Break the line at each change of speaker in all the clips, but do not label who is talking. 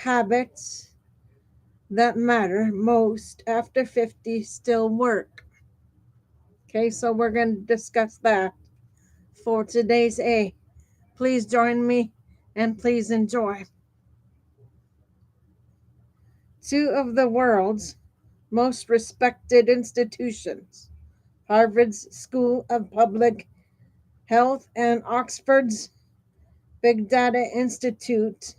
habits that matter most after 50 still work. Okay, so we're going to discuss that for today's A. Please join me and please enjoy. Two of the world's most respected institutions, Harvard's School of Public Health and Oxford's Big Data Institute,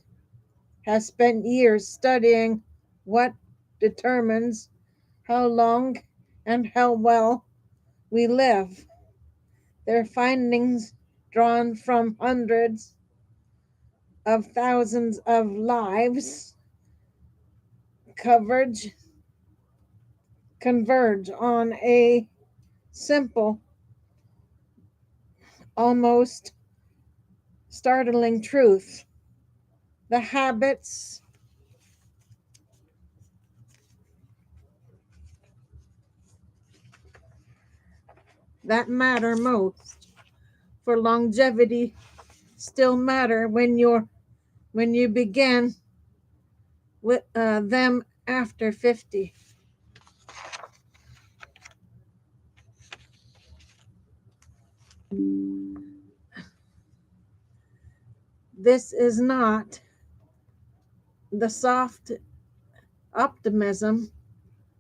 has spent years studying what determines how long and how well we live. Their findings, drawn from hundreds of thousands of lives, coverage converge on a simple, almost startling truth. The habits that matter most for longevity still matter when you begin with them after 50. This is not the soft optimism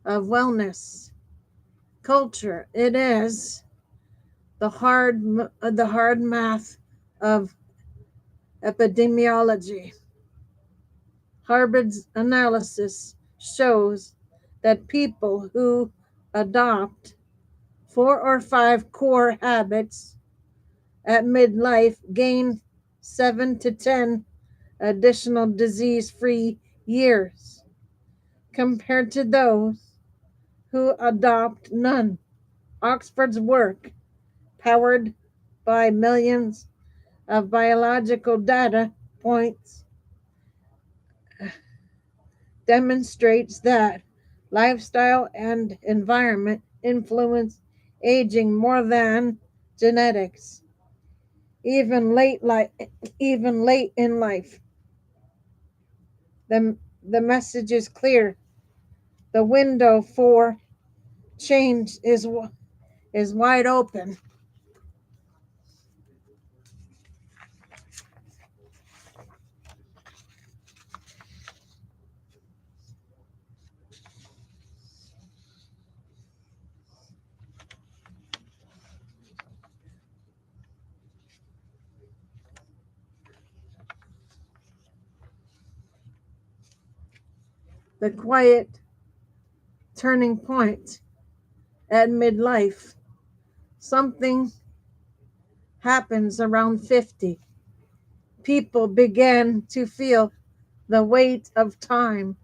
of wellness culture. It is the hard math of epidemiology. Harvard's analysis shows that people who adopt 4 or 5 core habits at midlife gain 7 to 10 additional disease-free years compared to those who adopt none. Oxford's work, powered by millions of biological data points, demonstrates that lifestyle and environment influence aging more than genetics, even even late in life. The message is clear. The window for change is wide open. The quiet turning point at midlife. Something happens around 50. People begin to feel the weight of time,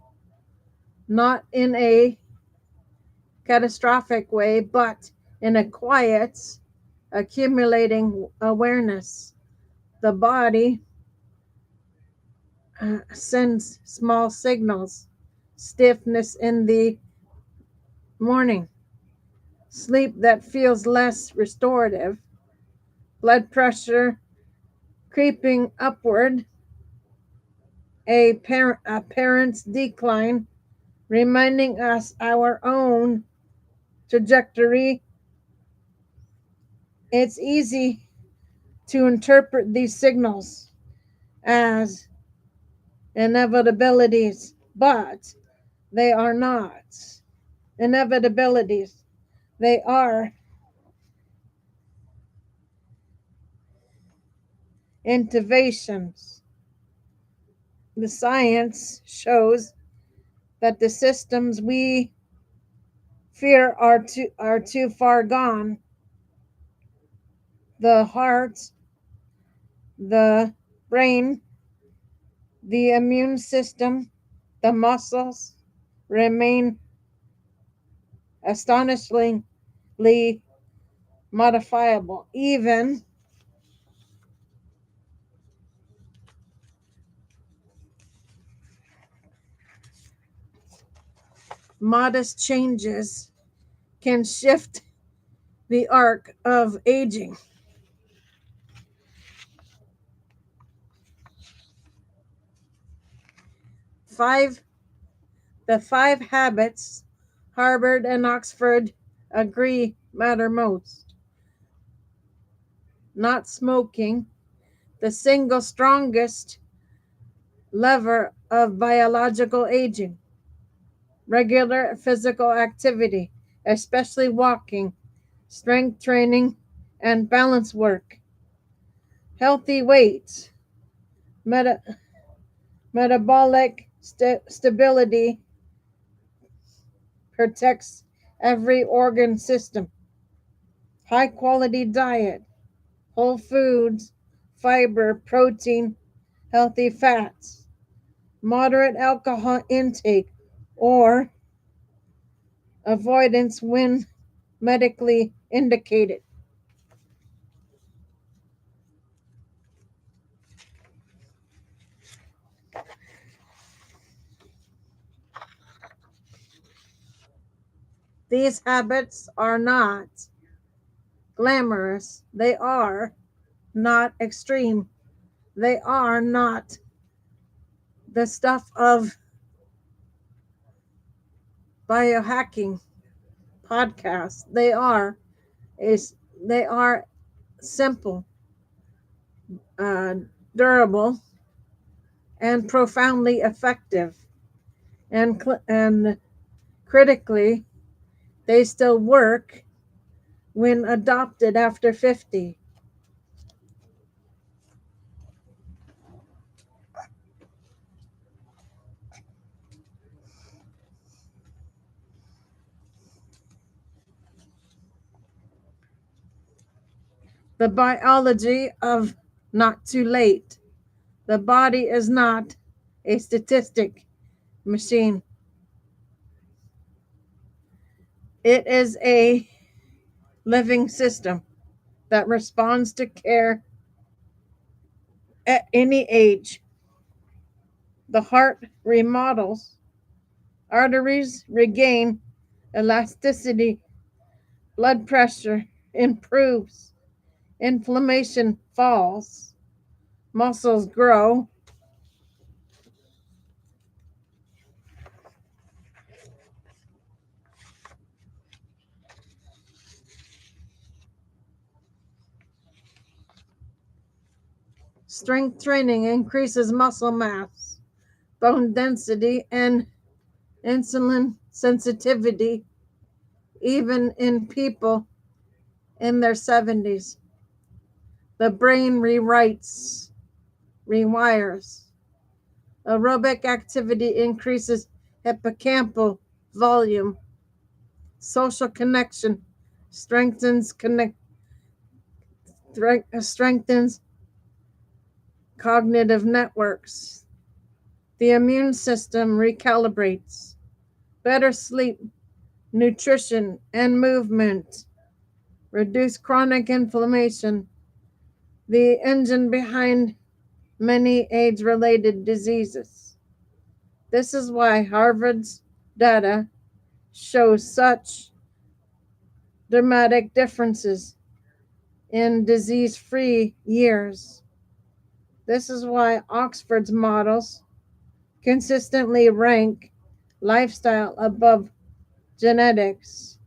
not in a catastrophic way, but in a quiet, accumulating awareness. The body sends small signals: stiffness in the morning, sleep that feels less restorative, blood pressure creeping upward, a parent's decline, reminding us our own trajectory. It's easy to interpret these signals as inevitabilities, but they are not inevitabilities. They are intivations. The science shows that the systems we fear are too far gone. The heart, the brain, the immune system, the muscles remain astonishingly modifiable. Even modest changes can shift the arc of aging. the five habits Harvard and Oxford agree matter most. Not smoking, the single strongest lever of biological aging. Regular physical activity, especially walking, strength training, and balance work. Healthy weight, meta- metabolic stability, protects every organ system. High quality diet, whole foods, fiber, protein, healthy fats. Moderate alcohol intake or avoidance when medically indicated. These habits are not glamorous. They are not extreme. They are not the stuff of biohacking podcasts. Is they are simple, uh, durable, and profoundly effective. And critically, they still work when adopted after 50. The biology of not too late. The body is not a statistic machine. It is a living system that responds to care at any age. The heart remodels, arteries regain elasticity, blood pressure improves, inflammation falls, muscles grow. Strength training increases muscle mass, bone density, and insulin sensitivity, even in people in their 70s. The brain rewires. Aerobic activity increases hippocampal volume. Social connection strengthens strengthens cognitive networks. The immune system recalibrates. Better sleep, nutrition, and movement reduce chronic inflammation, the engine behind many AIDS related diseases. This is why Harvard's data shows such dramatic differences in disease free years. This is why Oxford's models consistently rank lifestyle above genetics.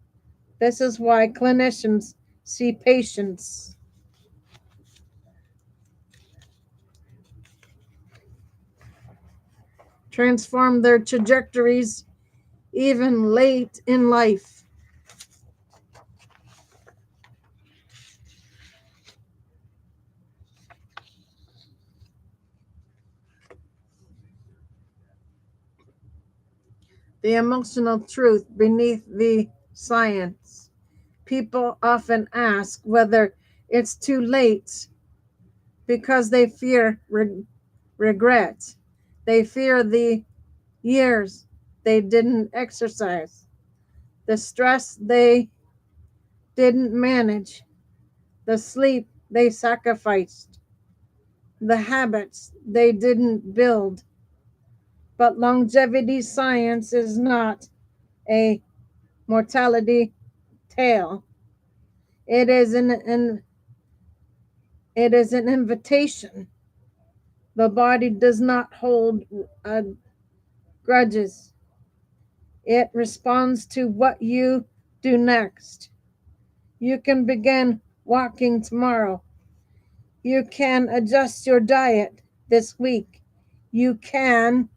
This is why clinicians see patients transform their trajectories even late in life. The emotional truth beneath the science. People often ask whether it's too late because they fear regret. They fear the years they didn't exercise, the stress they didn't manage, the sleep they sacrificed, the habits they didn't build. But longevity science is not a mortality tale. It is it is an invitation. The body does not hold a grudges. It responds to what you do next. You can begin walking tomorrow. You can adjust your diet this week. You can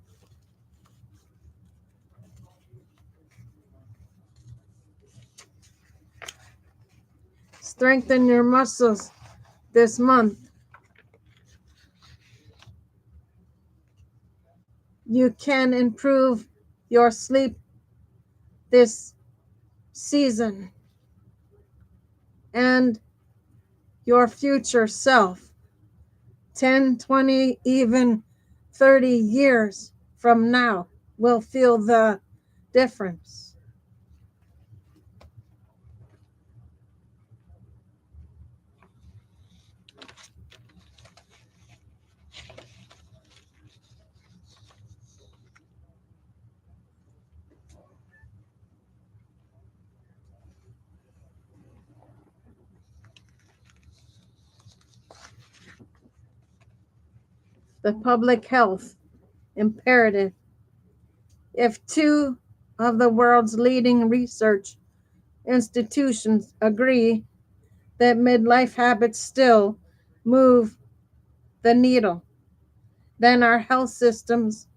strengthen your muscles this month. You can improve your sleep this season. And your future self, 10, 20, even 30 years from now, will feel the difference. The public health imperative. If two of the world's leading research institutions agree that midlife habits still move the needle, then our health systems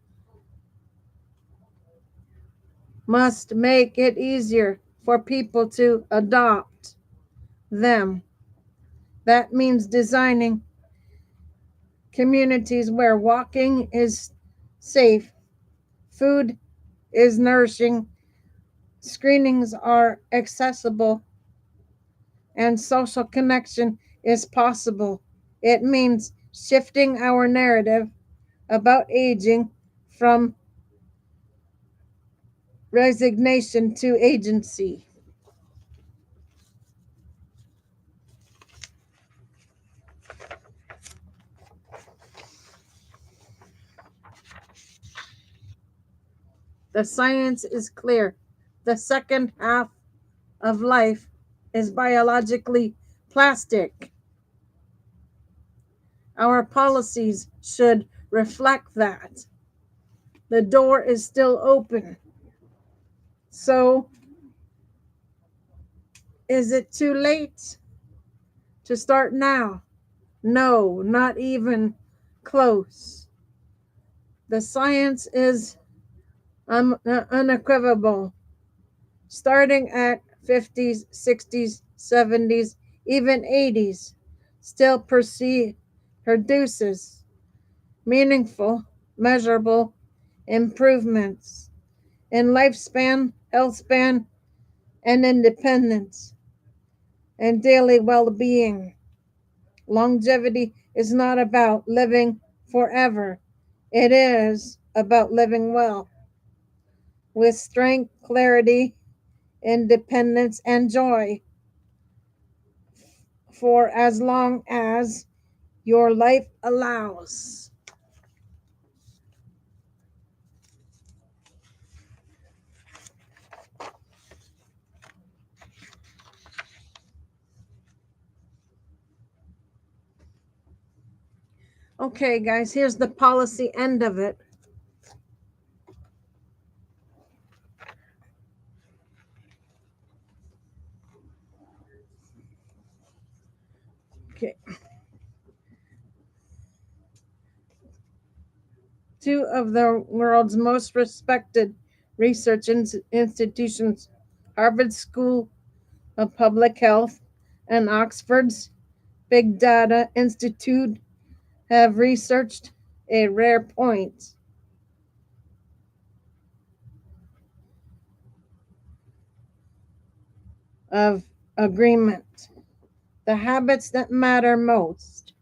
must make it easier for people to adopt them. That means designing communities where walking is safe, food is nourishing, screenings are accessible, and social connection is possible. It means shifting our narrative about aging from resignation to agency. The science is clear. The second half of life is biologically plastic. Our policies should reflect that. The door is still open. So, is it too late to start now? No, not even close. The science is unequivocal. Starting at 50s, 60s, 70s, even 80s, still produces meaningful, measurable improvements in lifespan, health span, and independence and daily well being. Longevity is not about living forever, it is about living well with strength, clarity, independence, and joy for as long as your life allows. Okay, guys, here's the policy end of it. Okay. Two of the world's most respected research institutions, Harvard School of Public Health and Oxford's Big Data Institute, have researched a rare point of agreement. The habits that matter most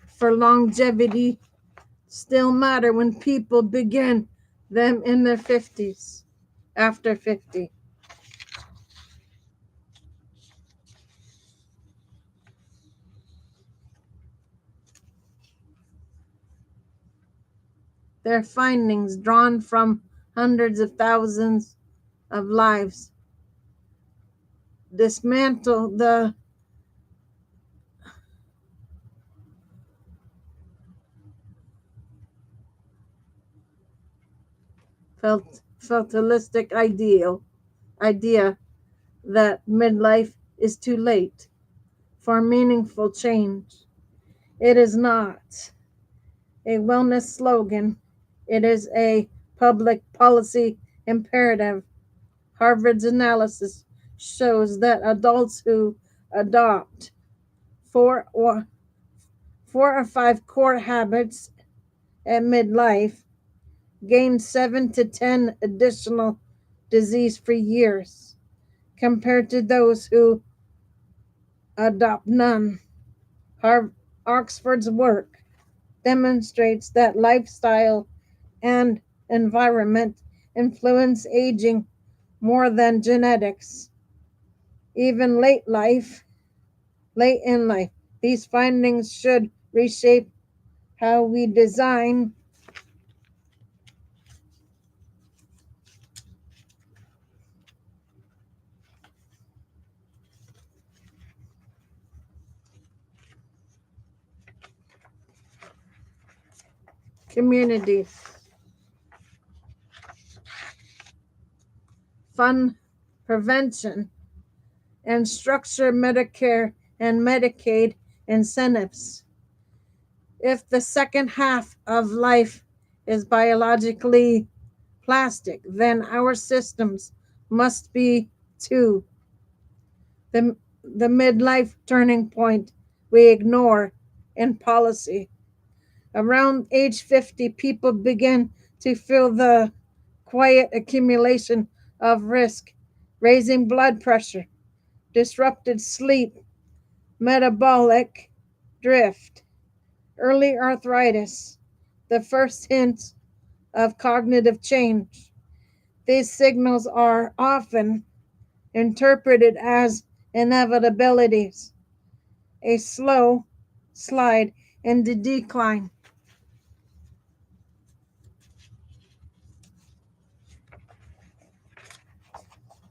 for longevity still matter when people begin them in their 50s, after 50. Their findings, drawn from hundreds of thousands of lives, dismantle the fatalistic idea that midlife is too late for meaningful change. It is not a wellness slogan, it is a public policy imperative. Harvard's analysis shows that adults who adopt four or four or five core habits at midlife gain 7 to 10 additional disease-free years compared to those who adopt none. Oxford's work demonstrates that lifestyle and environment influence aging more than genetics. Even late in life, these findings should reshape how we design communities. Fund prevention and structure Medicare and Medicaid incentives. If the second half of life is biologically plastic, then our systems must be too. The midlife turning point we ignore in policy. Around age 50, people begin to feel the quiet accumulation of risk, raising blood pressure, disrupted sleep, metabolic drift, early arthritis, the first hints of cognitive change. These signals are often interpreted as inevitabilities, a slow slide into decline.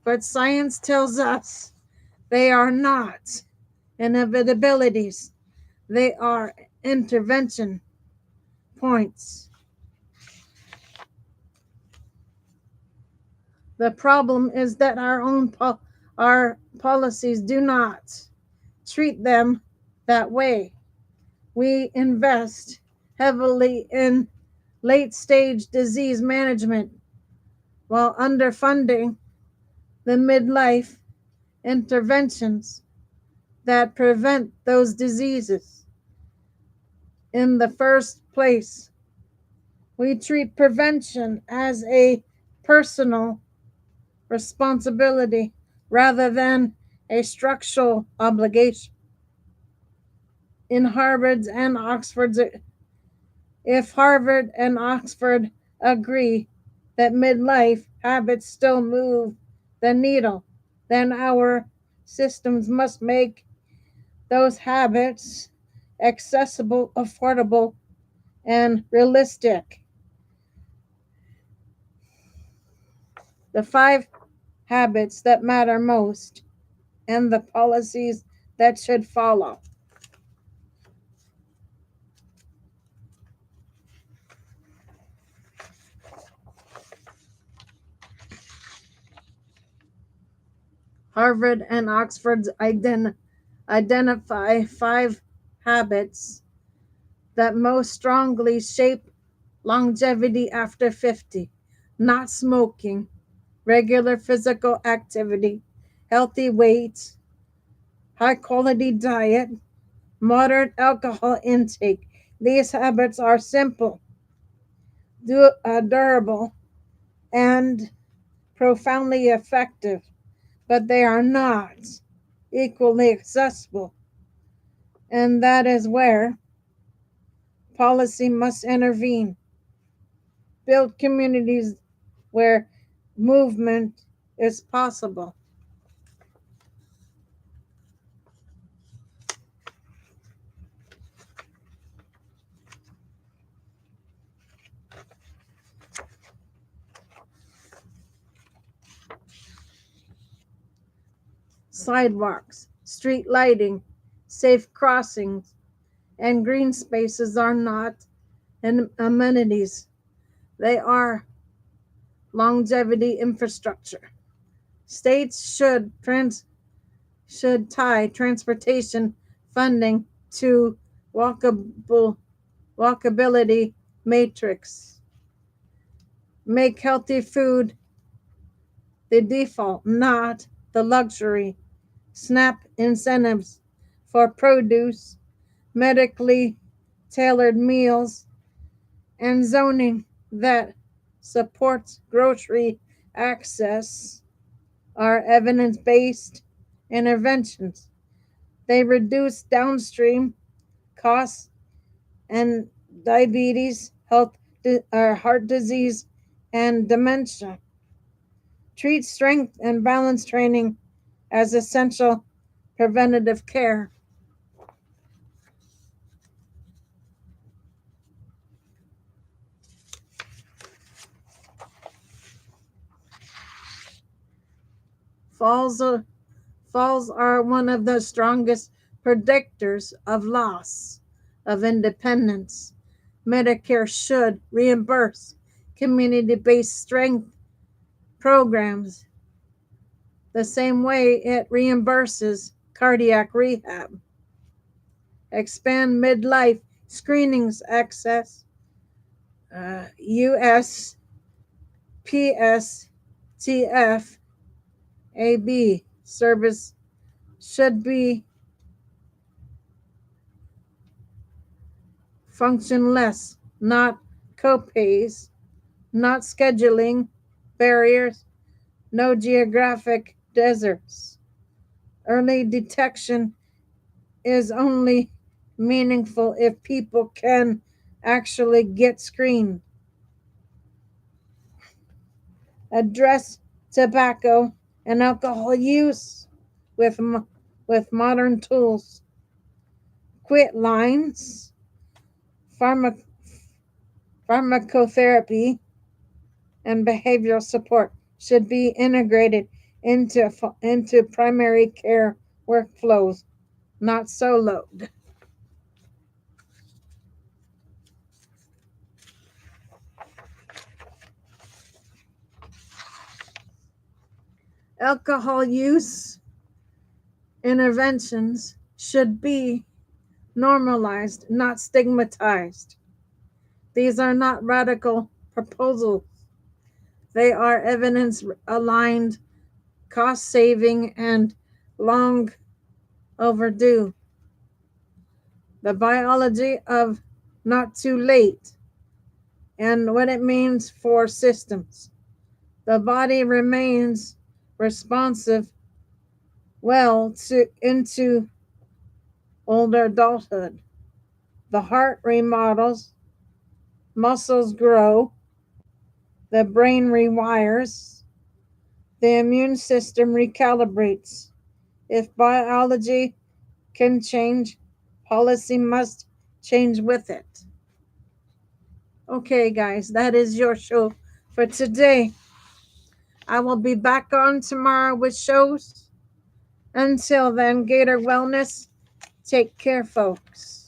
But science tells us they are not inevitabilities, they are intervention points. The problem is that our policies do not treat them that way. We invest heavily in late stage disease management while underfunding the midlife interventions that prevent those diseases in the first place. We treat prevention as a personal responsibility rather than a structural obligation. In Harvard's and Oxford's, if Harvard and Oxford agree that midlife habits still move the needle, then our systems must make those habits accessible, affordable, and realistic. The 5 habits that matter most and the policies that should follow. Harvard and Oxford identify 5 habits that most strongly shape longevity after 50. Not smoking, regular physical activity, healthy weight, high quality diet, moderate alcohol intake. These habits are simple, durable, and profoundly effective, but they are not equally accessible. And that is where policy must intervene. Build communities where movement is possible. Sidewalks, street lighting, safe crossings, and green spaces are not amenities. They are longevity infrastructure. States should tie transportation funding to walkability matrix. Make healthy food the default, not the luxury. SNAP incentives for produce, medically tailored meals, and zoning that supports grocery access are evidence based interventions. They reduce downstream costs and diabetes, heart disease, and dementia. Treat strength and balance training as essential preventative care. Falls, falls are one of the strongest predictors of loss of independence. Medicare should reimburse community based strength programs the same way it reimburses cardiac rehab. Expand midlife screenings access. USPSTF AB service should be functionless, not copays, not scheduling barriers, no geographic deserts. Early detection is only meaningful if people can actually get screened. Address tobacco and alcohol use with, with modern tools. Quit lines, pharmacotherapy, and behavioral support should be integrated into primary care workflows, not soloed. Alcohol use interventions should be normalized, not stigmatized. These are not radical proposals. They are evidence aligned, cost saving, and long overdue. The biology of not too late and what it means for systems. The body remains responsive well into older adulthood. The heart remodels, muscles grow, the brain rewires, the immune system recalibrates. If biology can change, policy must change with it. Okay, guys, that is your show for today. I will be back on tomorrow with shows. Until then, Gator Wellness, take care, folks.